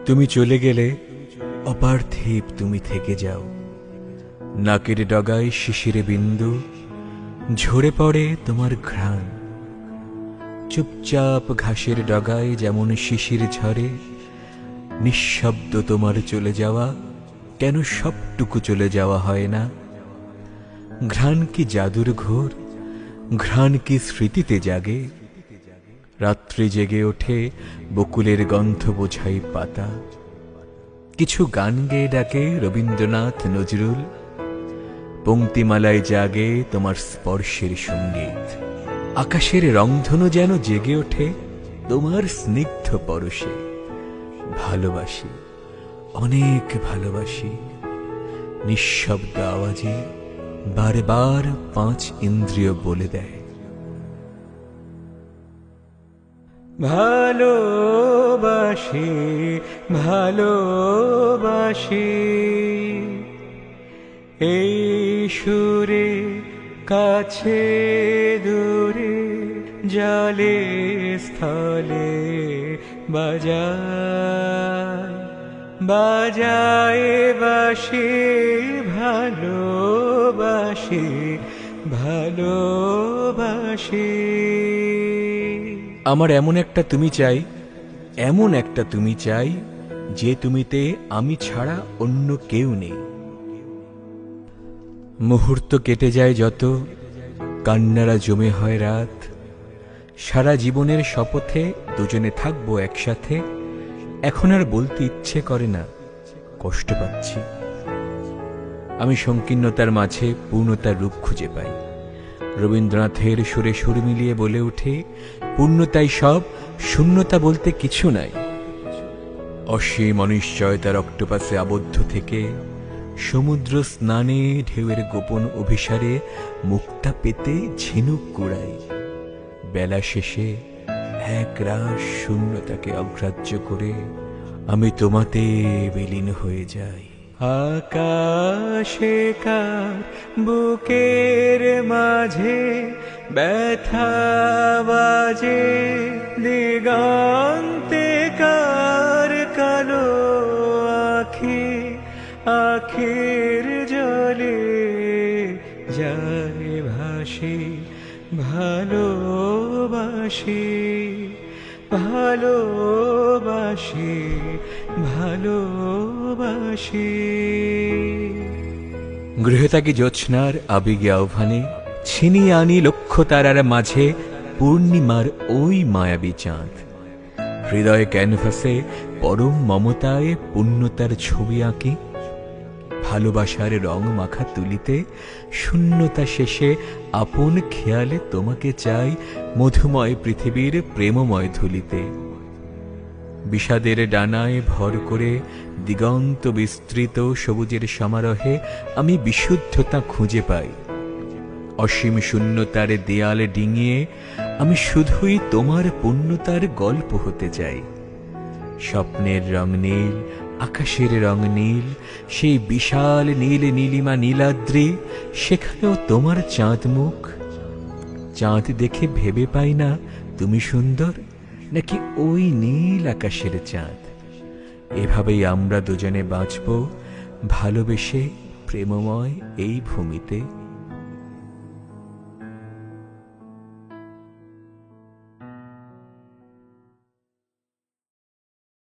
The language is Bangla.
তুমি চলে গেলে অপার্থিব তুমি থেকে যাও। নাকের ডগায় শিশিরে বিন্দু, ঝরে পড়ে তোমার ঘ্রাণ। চুপচাপ ঘাসের ডগায় যেমন শিশির ঝরে, নিঃশব্দ তোমার চলে যাওয়া কেন সবটুকু চলে যাওয়া হয় না? ঘ্রাণ কি জাদুর ঘোর? ঘ্রাণ কি স্মৃতিতে জাগে? রাত্রি জেগে ওঠে বকুলের গন্ধ বোঝাই পাতা। কিছু গান গেয়ে ডাকে রবীন্দ্রনাথ নজরুল, পংক্তিমালায় জাগে তোমার স্পর্শের সঙ্গীত। আকাশের রংধনু যেন জেগে ওঠে তোমার স্নিগ্ধ পরশে। ভালোবাসি, অনেক ভালোবাসি। নিঃশব্দ আওয়াজে বারবার 5 ইন্দ্রিয় বলে দেয় ভালোবাসি, ভালোবাসি। এই সুরে কাছে দূরে জলে স্থলে বাজায় বাজায় বাঁশি। ভালোবাসি, ভালোবাসি। আমার এমন একটা তুমি চাই, এমন একটা তুমি চাই, যে তুমিতে আমি ছাড়া অন্য কেউ নেই। মুহূর্ত কেটে যায় যত, কান্নারা জমে হয় রাত। সারা জীবনের শপথে দুজনে থাকবো একসাথে। এখন আর বলতে ইচ্ছে করে না, কষ্ট পাচ্ছি। আমি সংকীর্ণতার মাঝে পূর্ণতার রূপ খুঁজে পাই। রবীন্দ্রনাথের সুরে সুর মিলিয়ে বলে ওঠে, পূর্ণতাই সব, শূন্যতা বলতে কিছু নাই। অসীম অনিশ্চয়তার অক্টোপাসে আবদ্ধ থেকে সমুদ্র স্নানে ঢেউয়ের গোপন অভিসারে মুক্তা পেতে ঝিনুক কুড়াই। বেলা শেষে এক রাস শূন্যতাকে অগ্রাহ্য করে আমি তোমাতে বিলীন হয়ে যাই। আকাশে কার বুকের মাঝে ব্যথা বাজে, দিগন্তে কার কালো আখি আখির জলে যায় ভাসি। ভালোবাসি, ভালোবাসি, ভালোবাসি। গৃহত্যাগী জ্যোৎস্নার আবেগে আহ্বানে ছিনিয়ে আনি লক্ষ তারার মাঝে পূর্ণিমার ওই মায়াবী চাঁদ। হৃদয় ক্যানভাসে পরম মমতায় পূর্ণতার ছবি আঁকি। ভালোবাসার রং মাখা তুলিতে শূন্যতা শেষে আপন খেয়ালে তোমাকে চাই মধুময় পৃথিবীর প্রেমময় ধুলিতে। বিষাদের ডানায় ভর করে দিগন্ত বিস্তৃত সবুজের সমারোহে আমি বিশুদ্ধতা খুঁজে পাই। অসীম শূন্যতার দেয়ালে ডিঙিয়ে আমি শুধুই তোমার পূর্ণতার গল্প হতে চাই। স্বপ্নের রং নীল, আকাশের রং নীল, সেই বিশাল নীল নীলিমা নীলাদ্রি, সেখানেও তোমার চাঁদ মুখ। চাঁদ দেখে ভেবে পাই না তুমি সুন্দর, নাকি ওই নীল আকাশের চাঁদ। এভাবেই আমরা দুজনে বাঁচব ভালোবেসে প্রেমময় এই ভূমিতে।